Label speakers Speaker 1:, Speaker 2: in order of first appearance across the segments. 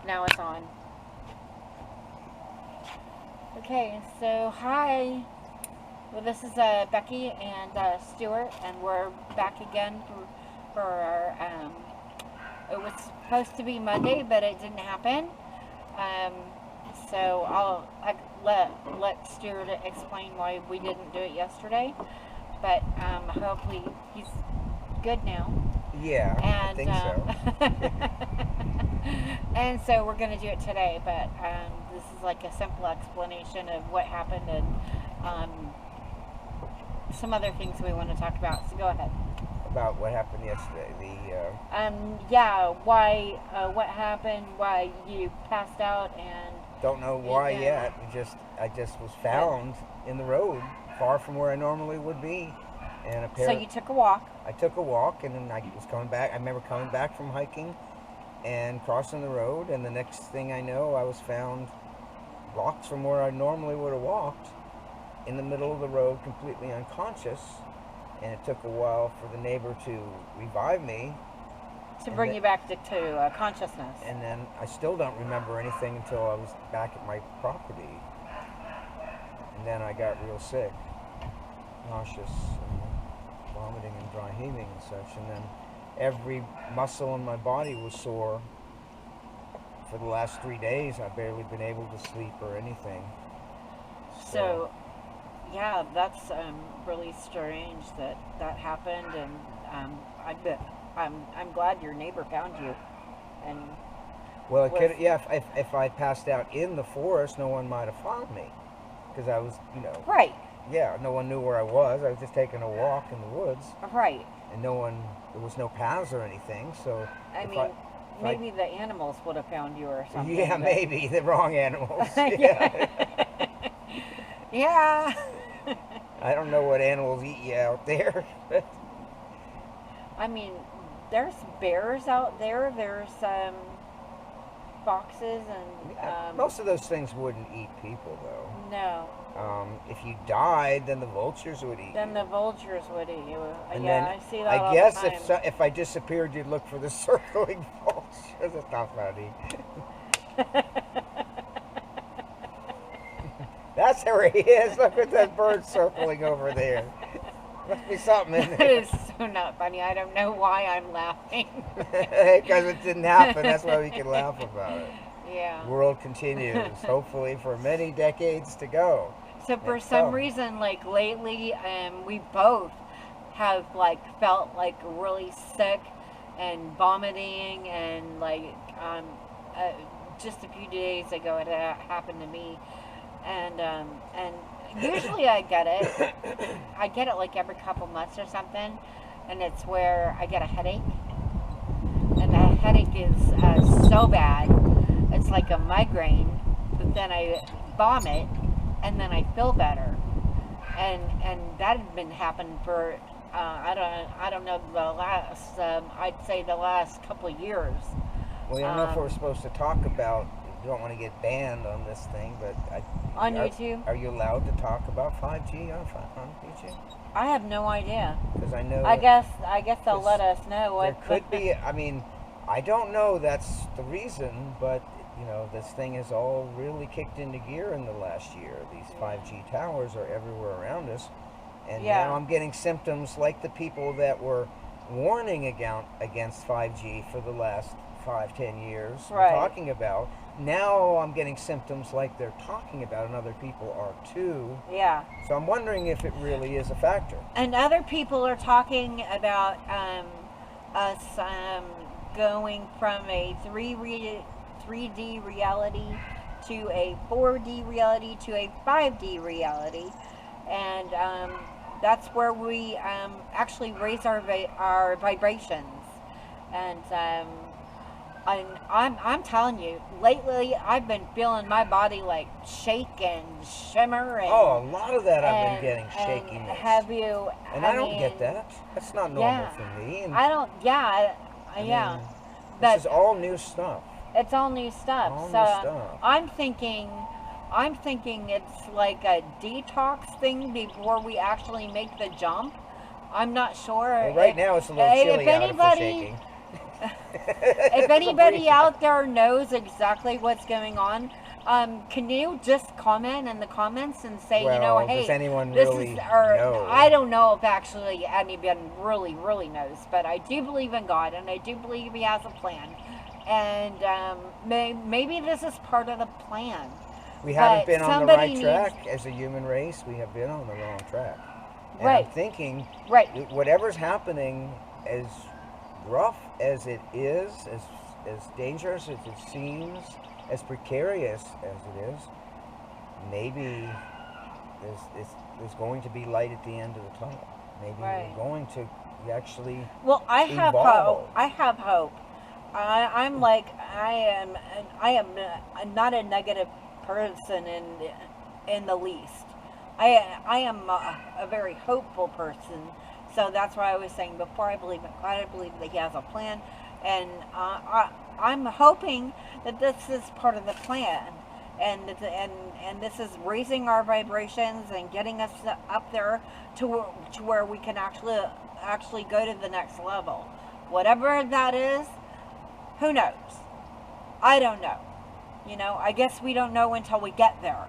Speaker 1: Now it's on. Okay, so hi. Well, this is Becky and Stuart, and we're back again for our. It was supposed to be Monday, but it didn't happen. So I let Stuart explain why we didn't do it yesterday. But hopefully he's good now.
Speaker 2: Yeah,
Speaker 1: And,
Speaker 2: I think so.
Speaker 1: and so we're going to do it today, but this is like a simple explanation of what happened and some other things we want to talk about. So go ahead.
Speaker 2: About what happened yesterday.
Speaker 1: Why, what happened, why you passed out, and
Speaker 2: Don't know why
Speaker 1: yeah.
Speaker 2: yet. I just was found in the road, far from where I normally would be, and
Speaker 1: So you took a walk.
Speaker 2: I took a walk, and then I was coming back. I remember coming back from hiking, and crossing the road, and the next thing I know, I was found blocks from where I normally would have walked, in the middle of the road, completely unconscious. And it took a while for the neighbor to revive me.
Speaker 1: To bring you back to consciousness.
Speaker 2: And then I still don't remember anything until I was back at my property. And then I got real sick, nauseous, and vomiting and dry heaving and such. And then every muscle in my body was sore. For the last 3 days, I've barely been able to sleep or anything.
Speaker 1: So yeah, that's really strange that happened, and I'm glad your neighbor found you. And
Speaker 2: well, it could, yeah. If I passed out in the forest, no one might have found me, because I was,
Speaker 1: right.
Speaker 2: Yeah, no one knew where I was. I was just taking a walk in the woods.
Speaker 1: Right.
Speaker 2: And there was no paths or anything. So
Speaker 1: maybe the animals would have found you or something.
Speaker 2: Yeah, maybe the wrong animals.
Speaker 1: Yeah. Yeah.
Speaker 2: I don't know what animals eat you out there.
Speaker 1: I mean, there's bears out there. There's foxes and.
Speaker 2: Most of those things wouldn't eat people, though.
Speaker 1: No.
Speaker 2: If you died, then the vultures would eat you.
Speaker 1: Then the vultures would eat you.
Speaker 2: And
Speaker 1: yeah,
Speaker 2: then
Speaker 1: I see that.
Speaker 2: I guess
Speaker 1: all the time.
Speaker 2: if I disappeared, you'd look for the circling vultures. That's not funny. That's where he is. Look at that bird circling over there. Must be something in there.
Speaker 1: That is so not funny. I don't know why I'm laughing.
Speaker 2: Because it didn't happen. That's why we can laugh about it.
Speaker 1: Yeah.
Speaker 2: The world continues, hopefully for many decades to go.
Speaker 1: So for some reason, like lately, we both have like felt like really sick and vomiting, and like just a few days ago it happened to me, and usually I get it. I get it like every couple months or something, and it's where I get a headache, and the headache is so bad, it's like a migraine, but then I vomit, and then I feel better, and that had been happening for I don't know, the last I'd say the last couple of years.
Speaker 2: Well, I don't know if we're supposed to talk about. You don't want to get banned on this thing, but
Speaker 1: on YouTube.
Speaker 2: Are you allowed to talk about 5G on YouTube?
Speaker 1: I have no idea.
Speaker 2: Because I know.
Speaker 1: I guess they'll let us know.
Speaker 2: There could be. I mean, I don't know. That's the reason, but. This thing has all really kicked into gear in the last year. These 5G towers are everywhere around us. And now I'm getting symptoms like the people that were warning against 5G for the last 5-10 years.
Speaker 1: Right.
Speaker 2: We're talking about. Now I'm getting symptoms like they're talking about, and other people are too.
Speaker 1: Yeah.
Speaker 2: So I'm wondering if it really is a factor.
Speaker 1: And other people are talking about us going from a 3D reality to a 4D reality to a 5D reality, and that's where we actually raise our vibrations. And I'm telling you, lately I've been feeling my body like shake and shimmer. And,
Speaker 2: a lot of that I've been getting shakiness.
Speaker 1: Have you?
Speaker 2: And I don't get that. That's not normal for me. And
Speaker 1: I don't. Yeah. Yeah.
Speaker 2: This is all new stuff.
Speaker 1: It's all new stuff.
Speaker 2: All
Speaker 1: so
Speaker 2: new stuff.
Speaker 1: I'm thinking it's like a detox thing before we actually make the jump. I'm not sure.
Speaker 2: Well, right now it's a little chilly out for shaking.
Speaker 1: If anybody out there knows exactly what's going on, can you just comment in the comments and say, you know,
Speaker 2: Well,
Speaker 1: hey,
Speaker 2: does anyone
Speaker 1: this
Speaker 2: really
Speaker 1: is, or
Speaker 2: know?
Speaker 1: I don't know if actually anyone really, really knows, but I do believe in God, and I do believe He has a plan, and maybe this is part of the plan.
Speaker 2: We haven't
Speaker 1: But
Speaker 2: been on the
Speaker 1: somebody
Speaker 2: right track as a human race. We have been on the wrong track. And
Speaker 1: Right.
Speaker 2: I'm thinking,
Speaker 1: Right.
Speaker 2: whatever's happening, as rough as it is, as dangerous as it seems, as precarious as it is, maybe there's going to be light at the end of the tunnel. Maybe
Speaker 1: Right.
Speaker 2: we're going to actually
Speaker 1: Well, I have
Speaker 2: evolve.
Speaker 1: hope. I have hope. I'm like I am not a negative person in the least. I am a very hopeful person. So that's why I was saying before, I believe in God. I believe that He has a plan, and I'm hoping that this is part of the plan, and this is raising our vibrations and getting us up there to where we can actually go to the next level, whatever that is. Who knows? I don't know. You know, I guess we don't know until we get there.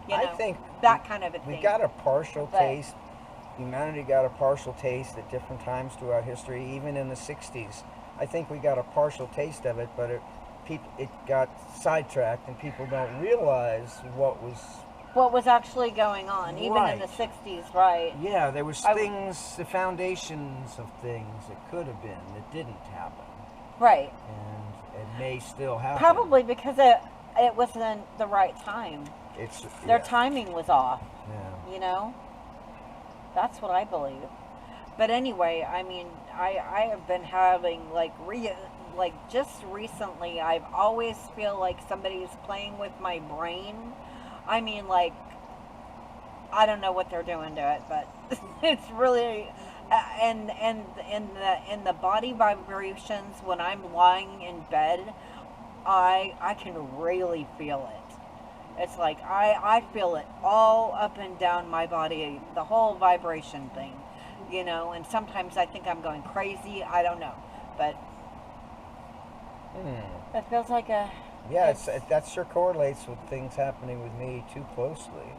Speaker 1: You know,
Speaker 2: I think
Speaker 1: that kind of a thing.
Speaker 2: we got a partial
Speaker 1: But-
Speaker 2: taste. Humanity got a partial taste at different times throughout history, even in the 60s. I think we got a partial taste of it, but it got sidetracked, and people don't realize what was
Speaker 1: actually going on, even in the
Speaker 2: Right.
Speaker 1: 60s, right?
Speaker 2: Yeah, there was
Speaker 1: I-
Speaker 2: things, the foundations of things that could have been that didn't happen,
Speaker 1: Right.
Speaker 2: and it may still happen.
Speaker 1: Probably because it wasn't the right time. Their
Speaker 2: yeah,
Speaker 1: timing was off,
Speaker 2: yeah.
Speaker 1: you know? That's what I believe. But anyway, I mean, I have been having, like just recently, I've always feel like somebody's playing with my brain. I mean, like, I don't know what they're doing to it, but it's really, and in the body vibrations when I'm lying in bed, I can really feel it. It's like I feel it all up and down my body, the whole vibration thing, you know. And sometimes I think I'm going crazy. I don't know, but it feels like a
Speaker 2: Yeah, that sure correlates with things happening with me too closely.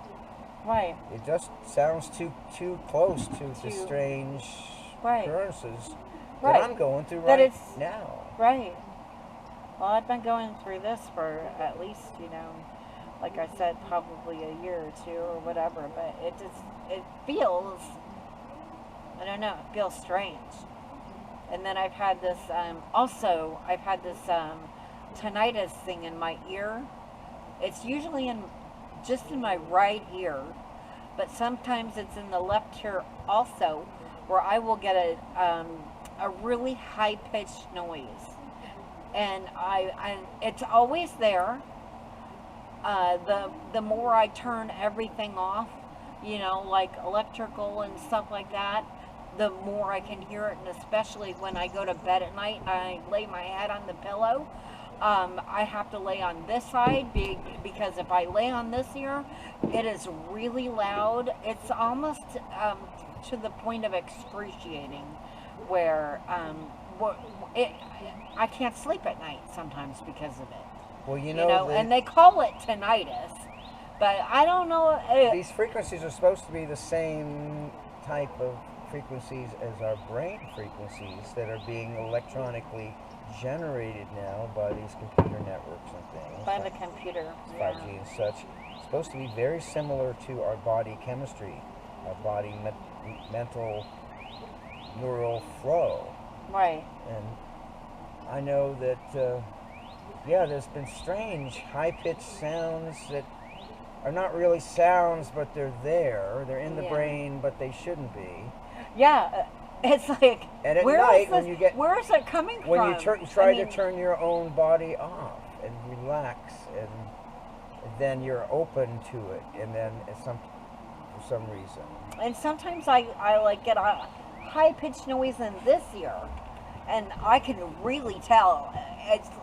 Speaker 1: right.
Speaker 2: It just sounds too close to the
Speaker 1: Too-
Speaker 2: strange
Speaker 1: Right.
Speaker 2: occurrences
Speaker 1: Right.
Speaker 2: that I'm going through
Speaker 1: That
Speaker 2: right
Speaker 1: it's-
Speaker 2: now.
Speaker 1: Right. Well, I've been going through this for at least, you know, like I said, probably a year or two or whatever. But it feels, I don't know, it feels strange. And then I've had this, tinnitus thing in my ear. It's usually just in my right ear, but sometimes it's in the left ear also, where I will get a really high pitched noise, and it's always there. The more I turn everything off, you know, like electrical and stuff like that, the more I can hear it. And especially when I go to bed at night, I lay my head on the pillow. I have to lay on this side because if I lay on this ear, it is really loud. It's almost to the point of excruciating, where I can't sleep at night sometimes because of it.
Speaker 2: Well,
Speaker 1: You know,
Speaker 2: the-
Speaker 1: and they call it tinnitus, but I don't know.
Speaker 2: these frequencies are supposed to be the same type of frequencies as our brain frequencies that are being electronically generated now by these computer networks and things.
Speaker 1: By the computer.
Speaker 2: 5G and such. It's supposed to be very similar to our body chemistry, our body mental neural flow.
Speaker 1: Right.
Speaker 2: And I know that, there's been strange high-pitched sounds that are not really sounds, but they're there. They're in the
Speaker 1: Yeah.
Speaker 2: brain, but they shouldn't be.
Speaker 1: Yeah. It's like,
Speaker 2: And at
Speaker 1: where is
Speaker 2: night, when
Speaker 1: this-
Speaker 2: you get-
Speaker 1: where is it coming
Speaker 2: When
Speaker 1: from?
Speaker 2: you
Speaker 1: I
Speaker 2: try
Speaker 1: mean,
Speaker 2: to turn your own body off and relax, and then you're open to it, and then for some reason.
Speaker 1: And sometimes I like get a high pitched noise in this ear, and I can really tell,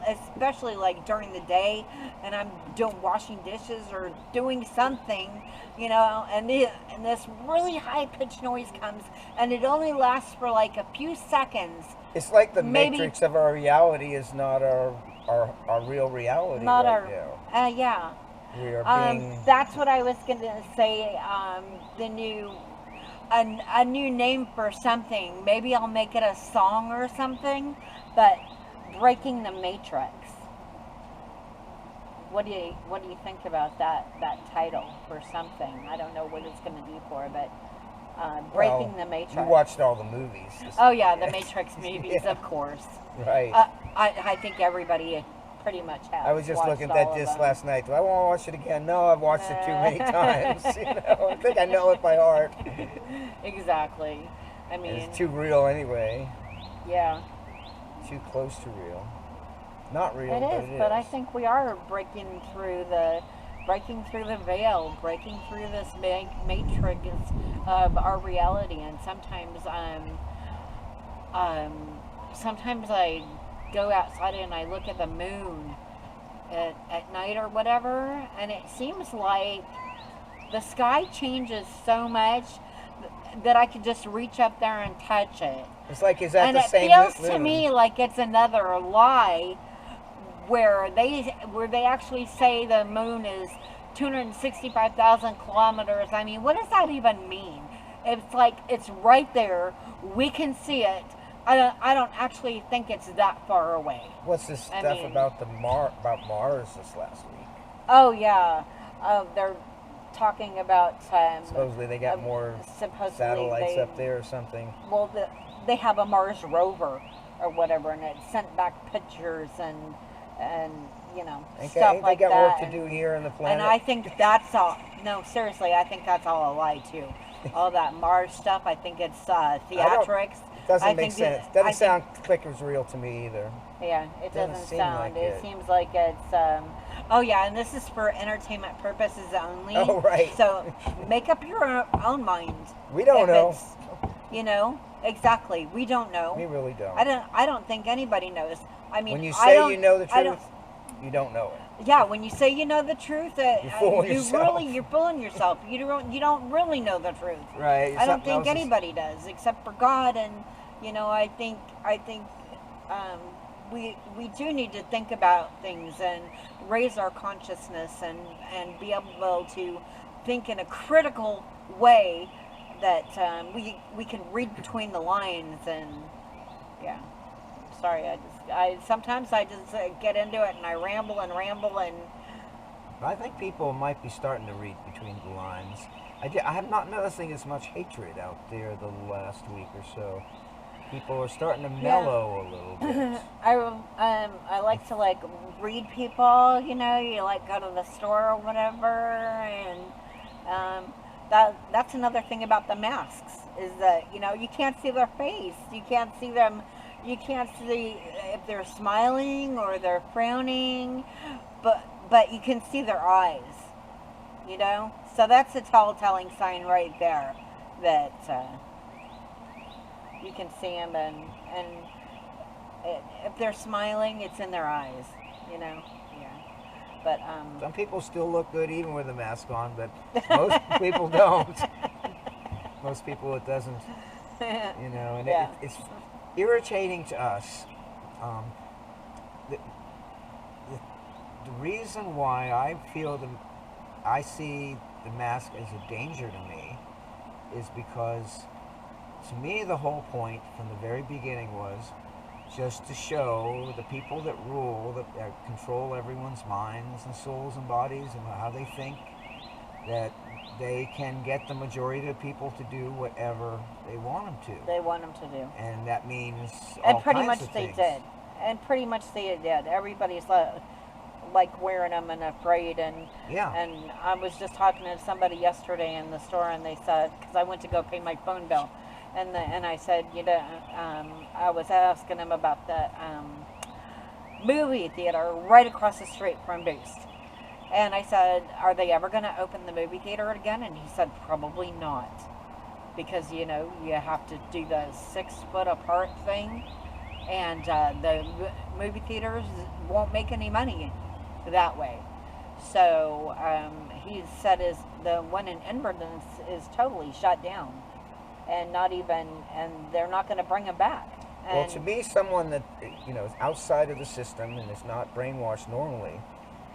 Speaker 1: especially like during the day, and I'm doing washing dishes or doing something, and this really high pitched noise comes, and it only lasts for like a few seconds.
Speaker 2: It's like the
Speaker 1: Maybe
Speaker 2: matrix of our reality is not our real reality
Speaker 1: not
Speaker 2: right
Speaker 1: our,
Speaker 2: now.
Speaker 1: yeah.
Speaker 2: We are being.
Speaker 1: That's what I was gonna say. The new a new name for something. Maybe I'll make it a song or something. But breaking the matrix. What do you think about that title for something? I don't know what it's going to be for, but breaking the matrix.
Speaker 2: You watched all the movies.
Speaker 1: Oh yeah, the Matrix movies,
Speaker 2: Yeah.
Speaker 1: Of course.
Speaker 2: Right.
Speaker 1: I think everybody pretty much has.
Speaker 2: I was just
Speaker 1: watched
Speaker 2: looking
Speaker 1: all
Speaker 2: at
Speaker 1: of
Speaker 2: this
Speaker 1: them.
Speaker 2: last night. Do I want to watch it again? No, I've watched it too many times. I think I know it by heart.
Speaker 1: Exactly. I mean,
Speaker 2: And it's too real anyway.
Speaker 1: yeah.
Speaker 2: Too close to real. Not real,
Speaker 1: It
Speaker 2: but
Speaker 1: is,
Speaker 2: it is.
Speaker 1: but I think we are breaking through the veil, breaking through this matrix of our reality. And sometimes I go outside and I look at the moon at night or whatever, and it seems like the sky changes so much that I could just reach up there and touch it.
Speaker 2: It's like, is that
Speaker 1: And
Speaker 2: the
Speaker 1: it
Speaker 2: same
Speaker 1: feels
Speaker 2: moon?
Speaker 1: to me like it's another lie where they actually say the moon is 265,000 kilometers. I mean, what does that even mean? It's like it's right there. We can see it. I don't actually think it's that far away.
Speaker 2: What's this
Speaker 1: I
Speaker 2: stuff
Speaker 1: mean-
Speaker 2: about about Mars this last week?
Speaker 1: Oh yeah, they're talking about
Speaker 2: Supposedly they got more
Speaker 1: supposedly
Speaker 2: satellites
Speaker 1: they,
Speaker 2: up there or something.
Speaker 1: Well, they have a Mars rover or whatever, and it sent back pictures and stuff
Speaker 2: Ain't
Speaker 1: like
Speaker 2: they got
Speaker 1: that.
Speaker 2: work to do here on the planet?
Speaker 1: And I think that's all. No, seriously, I think that's all a lie too. All that Mars stuff, I think it's theatrics.
Speaker 2: Doesn't make sense. Doesn't sound like it's real to me either.
Speaker 1: Yeah, it doesn't
Speaker 2: seem
Speaker 1: sound.
Speaker 2: like it.
Speaker 1: Seems like it's. Oh yeah, and this is for entertainment purposes only.
Speaker 2: Oh, right.
Speaker 1: So make up your own mind.
Speaker 2: We don't
Speaker 1: if
Speaker 2: know.
Speaker 1: it's, exactly. We don't know.
Speaker 2: We really don't.
Speaker 1: I don't think anybody knows. I mean,
Speaker 2: When you
Speaker 1: I
Speaker 2: say
Speaker 1: don't-
Speaker 2: you know the
Speaker 1: I
Speaker 2: truth, you don't know it.
Speaker 1: Yeah, when you say you know the truth,
Speaker 2: You're fooling yourself.
Speaker 1: you're fooling yourself. You don't really know the truth.
Speaker 2: Right.
Speaker 1: I don't
Speaker 2: Something
Speaker 1: think
Speaker 2: else is-
Speaker 1: anybody does, except for God. And I think we do need to think about things and raise our consciousness and be able to think in a critical way that we can read between the lines. And yeah, sorry, sometimes I just get into it and I ramble and
Speaker 2: I think people might be starting to read between the lines. I'm not noticing as much hatred out there the last week or so. People are starting to mellow a little bit.
Speaker 1: I like to read people. You go to the store or whatever, and that's another thing about the masks is that you can't see their face, you can't see them, you can't see if they're smiling or they're frowning, but you can see their eyes. So that's a telling sign right there that you can see them, and if they're smiling, it's in their eyes. Yeah. But
Speaker 2: some people still look good even with a mask on, but most people don't. Most people it doesn't. And
Speaker 1: Yeah.
Speaker 2: it's irritating to us. The reason why I see the mask as a danger to me is because, to me, the whole point from the very beginning was just to show the people that rule, that control everyone's minds and souls and bodies and how they think, that they can get the majority of the people to do whatever they want them to.
Speaker 1: They want them to do.
Speaker 2: And that means
Speaker 1: And
Speaker 2: all
Speaker 1: pretty
Speaker 2: kinds
Speaker 1: much
Speaker 2: of
Speaker 1: they
Speaker 2: things.
Speaker 1: did. And pretty much they did. Everybody's wearing them and afraid. And
Speaker 2: Yeah.
Speaker 1: and I was just talking to somebody yesterday in the store, and they said, because I went to go pay my phone bill, and I said, I was asking them about the movie theater right across the street from Boost. And I said, are they ever going to open the movie theater again? And he said, probably not. Because, you have to do the 6 foot apart thing. and the movie theaters won't make any money that way. So he said the one in Inverness is totally shut down, and not even, and they're not going to bring them back. And
Speaker 2: well, to be someone that is outside of the system and is not brainwashed normally,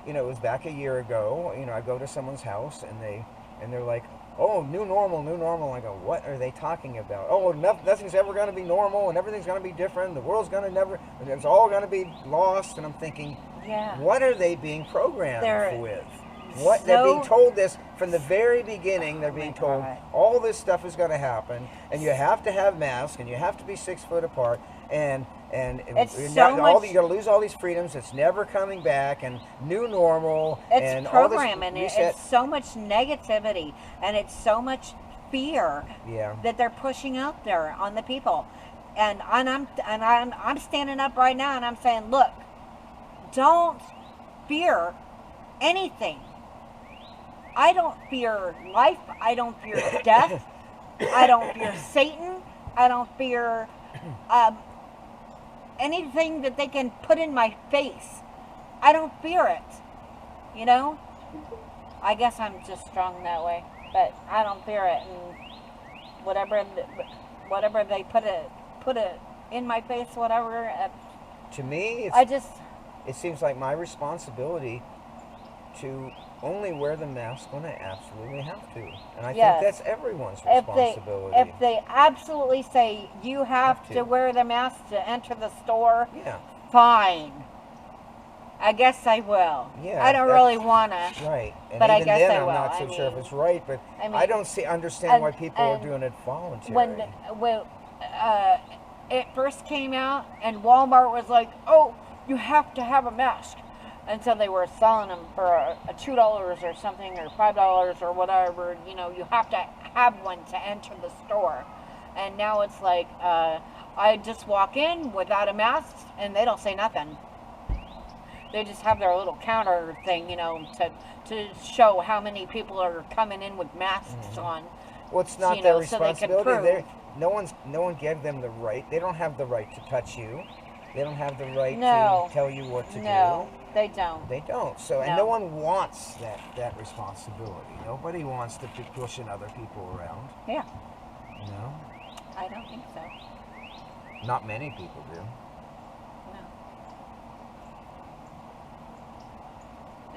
Speaker 2: it was back a year ago. I go to someone's house and they're like, "Oh, new normal, new normal." I go, "What are they talking about? Oh, nothing's ever going to be normal, and everything's going to be different. The world's going to never, it's all going to be lost." And I'm thinking,
Speaker 1: yeah,
Speaker 2: what are they being programmed with? What
Speaker 1: so,
Speaker 2: they're being told this from the very beginning. They're being told
Speaker 1: God.
Speaker 2: all this stuff is going to happen, and you have to have masks, and you have to be 6 foot apart, and
Speaker 1: it's
Speaker 2: you're
Speaker 1: so much,
Speaker 2: you're going to lose all these freedoms. It's never coming back, and new normal.
Speaker 1: It's
Speaker 2: and
Speaker 1: programming.
Speaker 2: All this reset.
Speaker 1: It's so much negativity, and it's so much fear
Speaker 2: Yeah.
Speaker 1: that they're pushing out there on the people. And I'm standing up right now, and I'm saying, look, don't fear anything. I don't fear life. I don't fear death. I don't fear Satan. I don't fear anything that they can put in my face. I don't fear it. I guess I'm just strong that way, but I don't fear it. And whatever they put it in my face, whatever.
Speaker 2: To me, it seems like my responsibility to only wear the mask when I absolutely have to. And I think that's everyone's responsibility.
Speaker 1: If they absolutely say you have to wear the mask to enter the store, fine. I guess I will.
Speaker 2: Yeah,
Speaker 1: I don't really want to.
Speaker 2: Right. And
Speaker 1: but
Speaker 2: even
Speaker 1: I guess
Speaker 2: then,
Speaker 1: I
Speaker 2: I'm
Speaker 1: will.
Speaker 2: not so sure if it's right, but I don't understand
Speaker 1: and,
Speaker 2: why people are doing it voluntarily.
Speaker 1: When it first came out, and Walmart was like, "Oh, you have to have a mask," and so they were selling them for a $2 or something, or $5 or whatever. You have to have one to enter the store. And now it's like, I just walk in without a mask, and they don't say nothing. They just have their little counter thing, to show how many people are coming in with masks on.
Speaker 2: Well, it's not their responsibility.
Speaker 1: So
Speaker 2: no one gave them the right. They don't have the right to touch you. They don't have the right
Speaker 1: No.
Speaker 2: to tell you what to
Speaker 1: No,
Speaker 2: do.
Speaker 1: they don't.
Speaker 2: They don't. So, and no one wants that responsibility. Nobody wants to be pushing other people around.
Speaker 1: Yeah.
Speaker 2: I
Speaker 1: don't think so.
Speaker 2: Not many people do.
Speaker 1: No.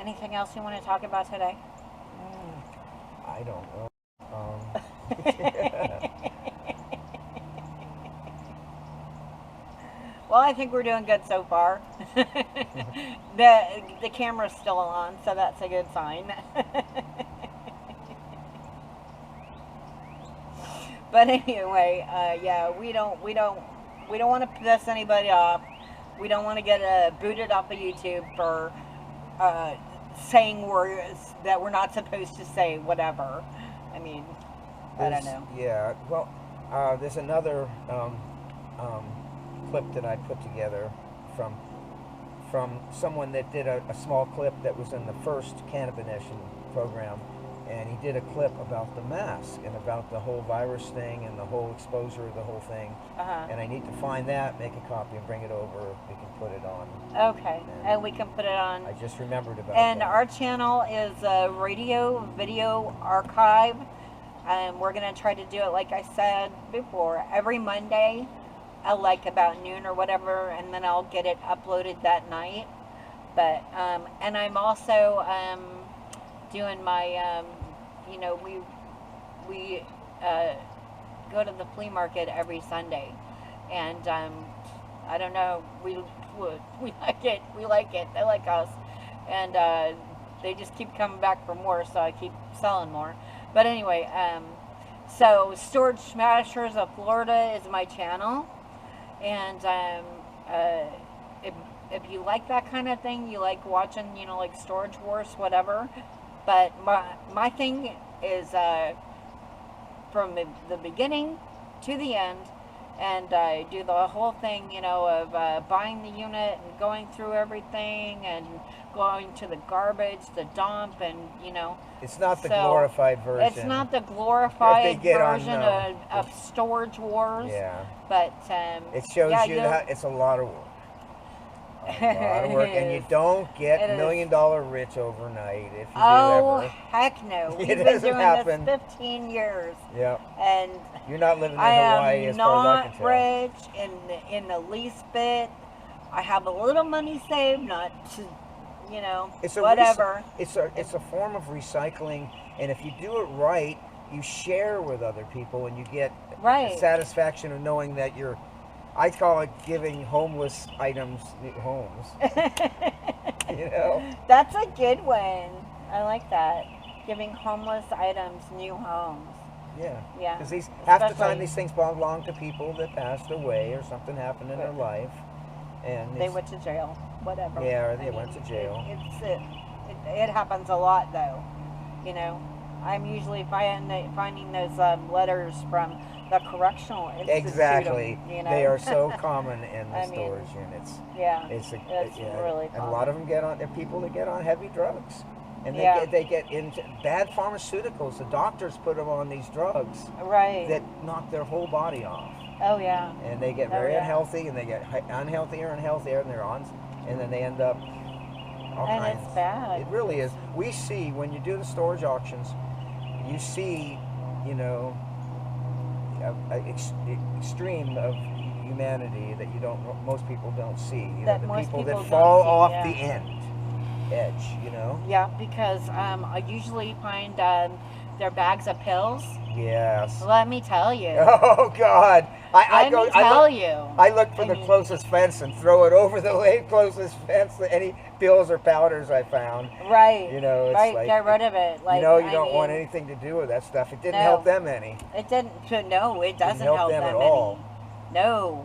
Speaker 1: Anything else you want to talk about today?
Speaker 2: I don't know.
Speaker 1: Well, I think we're doing good so far. The camera's still on, so that's a good sign. But anyway, we don't want to piss anybody off. We don't want to get booted off of YouTube for saying words that we're not supposed to say. Whatever. I mean, I don't know.
Speaker 2: Yeah. Well, there's another clip that I put together from someone that did a small clip that was in the first Cannabination program, and he did a clip about the mask and about the whole virus thing and the whole exposure of the whole thing. And I need to find that, make a copy, and bring it over. We can put it on.
Speaker 1: Okay, and we can put it on.
Speaker 2: I just remembered about
Speaker 1: and
Speaker 2: that.
Speaker 1: Our channel is Radio Video Archive, and we're going to try to do it, like I said before, every Monday. Like about noon or whatever, and then I'll get it uploaded that night. But and I'm also doing my we go to the flea market every Sunday, and I don't know, we like it, they like us, and they just keep coming back for more, so I keep selling more. But anyway, so Storage Smashers of Florida is my channel. And if you like that kind of thing, you like watching, like Storage Wars, whatever. But my thing is from the beginning to the end and do the whole thing, you know, of buying the unit and going through everything and going to the garbage, the dump, and you know.
Speaker 2: It's not the
Speaker 1: So,
Speaker 2: glorified version.
Speaker 1: It's not the glorified
Speaker 2: get on,
Speaker 1: version of Storage Wars.
Speaker 2: Yeah.
Speaker 1: But
Speaker 2: it shows
Speaker 1: yeah,
Speaker 2: you how it's a lot of work. A lot of work, and you don't get $1 million rich overnight if you do ever.
Speaker 1: Heck no. We've
Speaker 2: It
Speaker 1: been
Speaker 2: doesn't
Speaker 1: doing
Speaker 2: happen.
Speaker 1: this 15 years.
Speaker 2: Yeah.
Speaker 1: And
Speaker 2: you're not living in
Speaker 1: I
Speaker 2: Hawaii
Speaker 1: am
Speaker 2: as far as I can
Speaker 1: not
Speaker 2: tell.
Speaker 1: rich in the least bit. I have a little money saved, not to, you know, whatever.
Speaker 2: It's a form of recycling, and if you do it right, you share with other people, and you get the satisfaction of knowing that you're. I call it giving homeless items new homes. You know?
Speaker 1: That's a good one. I like that. Giving homeless items new homes.
Speaker 2: Yeah.
Speaker 1: Yeah.
Speaker 2: Because half the time these things belong to people that passed away or something happened in their life, and
Speaker 1: they went to jail. Whatever.
Speaker 2: Yeah, or they went to jail.
Speaker 1: It happens a lot though. You know, I'm usually finding those letters from the correctional institute.
Speaker 2: Exactly.
Speaker 1: You know?
Speaker 2: They are so common in the storage units.
Speaker 1: Yeah.
Speaker 2: It's
Speaker 1: really common.
Speaker 2: And a lot of them they're people that get on heavy drugs. And they get into bad pharmaceuticals. The doctors put them on these drugs that knock their whole body off.
Speaker 1: Oh yeah.
Speaker 2: And they get very unhealthy, and they get unhealthier and healthier, and and then they end up all kinds.
Speaker 1: It's bad.
Speaker 2: It really is. We see when you do the storage auctions, you see, you know, extreme of humanity that most people don't see. You know, the people that fall off the edge, you know?
Speaker 1: Yeah, because I usually find their bags of pills.
Speaker 2: Yes.
Speaker 1: Let me tell you.
Speaker 2: Oh God! I look for the closest fence and throw it over the closest fence. Any pills or powders I found.
Speaker 1: Right.
Speaker 2: You know, it's like,
Speaker 1: get rid of it. Like,
Speaker 2: you know, you don't want anything to do with that stuff. It didn't help them any.
Speaker 1: It didn't. No, it doesn't
Speaker 2: help them at all.
Speaker 1: No.